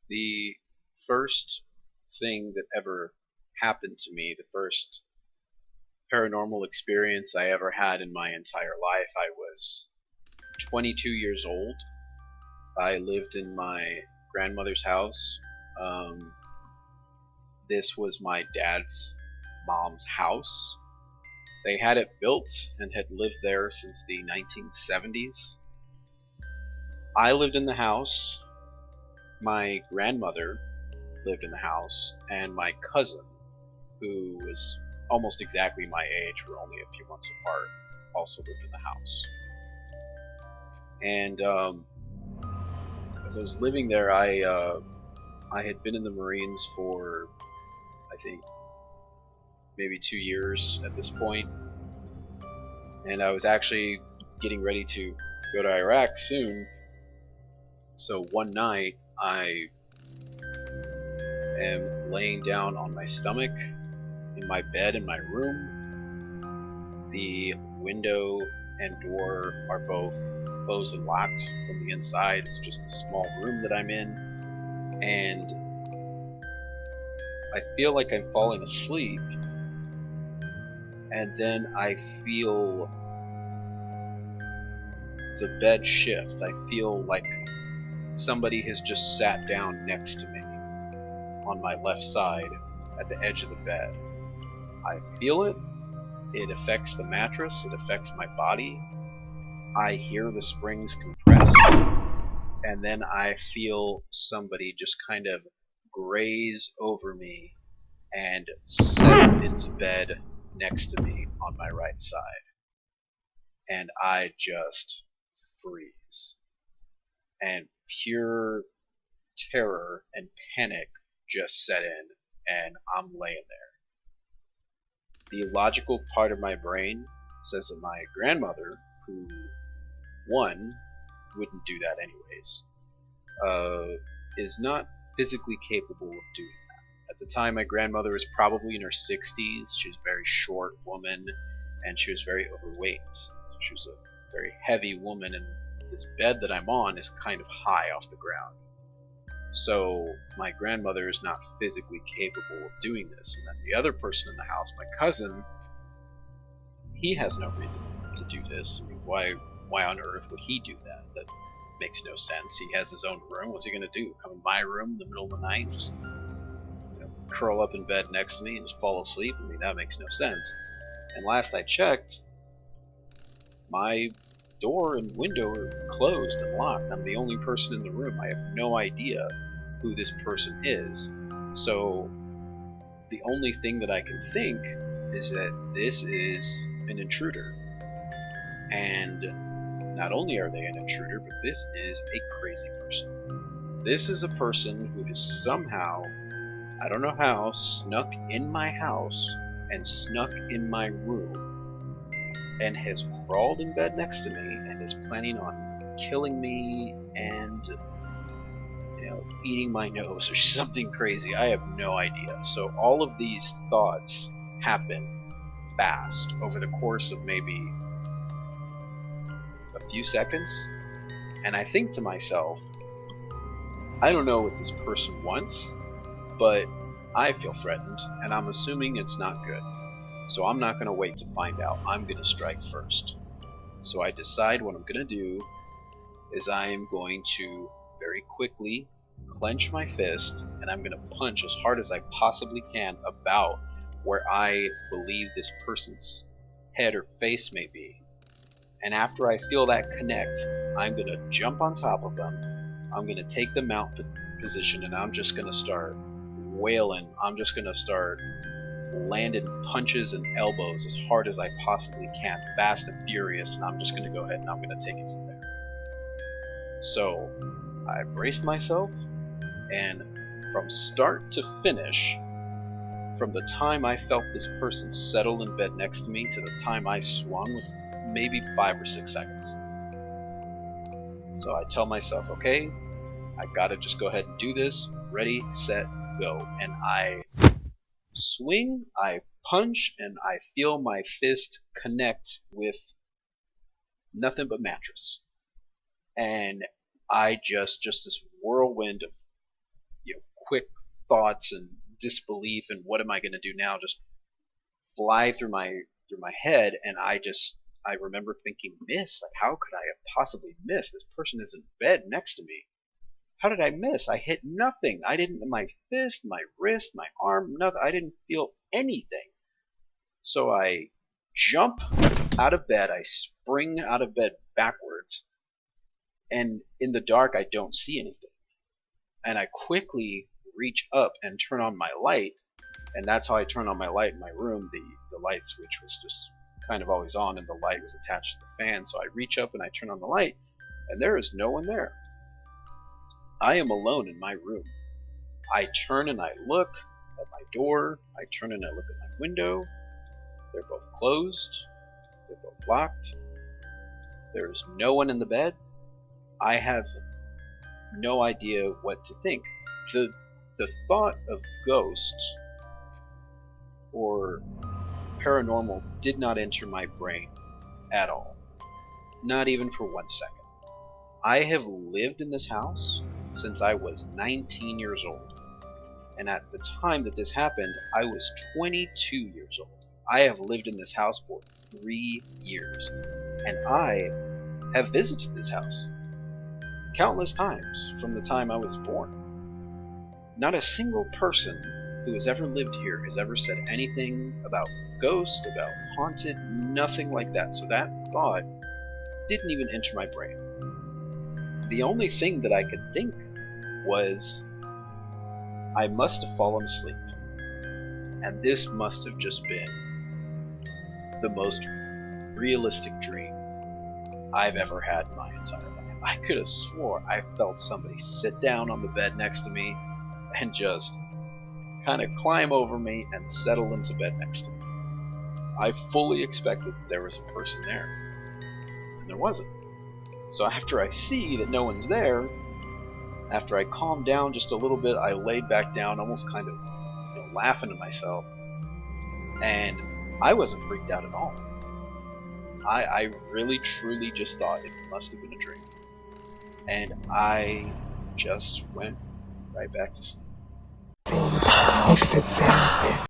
The first thing that ever happened to me, the first paranormal experience I ever had in my entire life, I was 22 years old. I lived in my grandmother's house. Um, this was my dad's mom's house. They had it built and had lived there since the 1970s. I lived in the house. My grandmother lived in the house, and my cousin, who was almost exactly my age, we're only a few months apart, also lived in the house. And as I was living there, I had been in the Marines for, I think, maybe 2 years at this point, and I was actually getting ready to go to Iraq soon. So one night I am laying down on my stomach in my bed in my room. The window and door are both closed and locked from the inside. It's just a small room that I'm in, and I feel like I'm falling asleep, and then I feel the bed shift. I feel like somebody has just sat down next to me on my left side at the edge of the bed. I feel it. It affects the mattress. It affects my body. I hear the springs compress, and then I feel somebody just kind of graze over me and settle into bed next to me on my right side. And I just freeze. And pure terror and panic just set in, and I'm laying there. The logical part of my brain says that my grandmother, who, one, wouldn't do that anyways, is not physically capable of doing that. At the time, my grandmother was probably in her 60s. She was a very short woman, and she was very overweight. She was a very heavy woman, and this bed that I'm on is kind of high off the ground. So my grandmother is not physically capable of doing this. And then the other person in the house, my cousin, he has no reason to do this. I mean, why on earth would he do that? That makes no sense. He has his own room. What's he gonna do? Come in my room in the middle of the night, just curl up in bed next to me and just fall asleep? I mean, that makes no sense. And last I checked, my door and window are closed and locked. I'm the only person in the room. I have no idea who this person is. So the only thing that I can think is that this is an intruder. And not only are they an intruder, but this is a crazy person. This is a person who has somehow, I don't know how, snuck in my house and snuck in my room and has crawled in bed next to me and is planning on killing me and eating my nose or something crazy. I have no idea. So all of these thoughts happen fast over the course of maybe a few seconds, and I think to myself, I don't know what this person wants, but I feel threatened, and I'm assuming it's not good. So I'm not going to wait to find out. I'm going to strike first. So I decide what I'm going to do is I am going to very quickly clench my fist, and I'm going to punch as hard as I possibly can about where I believe this person's head or face may be. And after I feel that connect, I'm going to jump on top of them. I'm going to take the mount position, and I'm just going to start wailing. I'm just going to start landing punches and elbows as hard as I possibly can, fast and furious, and I'm just going to go ahead and I'm going to take it from there. So I braced myself, and from start to finish, from the time I felt this person settle in bed next to me to the time I swung was maybe 5 or 6 seconds. So I tell myself, okay, I gotta just go ahead and do this. Ready, set, go. And I swing, I punch, and I feel my fist connect with nothing but mattress. And I just this whirlwind of quick thoughts and disbelief and what am I going to do now just fly through my head, and I remember thinking, miss? Like, how could I have possibly missed? This person is in bed next to me. How did I miss? I hit nothing. I didn't, my fist, my wrist, my arm, nothing. I didn't feel anything. So I jump out of bed. I spring out of bed backwards. And in the dark, I don't see anything. And I quickly reach up and turn on my light. And that's how I turn on my light in my room. The light switch was just kind of always on, and the light was attached to the fan. So I reach up and I turn on the light, and there is no one there. I am alone in my room. I turn and I look at my door. I turn and I look at my window. They're both closed. They're both locked. There is no one in the bed. I have no idea what to think. The thought of ghosts or paranormal did not enter my brain at all. Not even for 1 second. I have lived in this house since I was 19 years old. And at the time that this happened, I was 22 years old. I have lived in this house for 3 years. And I have visited this house countless times from the time I was born. Not a single person who has ever lived here has ever said anything about ghost, about haunted, nothing like that. So that thought didn't even enter my brain. The only thing that I could think was, I must have fallen asleep. And this must have just been the most realistic dream I've ever had in my entire life. I could have swore I felt somebody sit down on the bed next to me and just kind of climb over me and settle into bed next to me. I fully expected that there was a person there, and there wasn't. So after I see that no one's there, after I calmed down just a little bit, I laid back down, almost kind of laughing to myself, and I wasn't freaked out at all. I really truly just thought it must have been a dream, and I just went right back to sleep. Exit sound.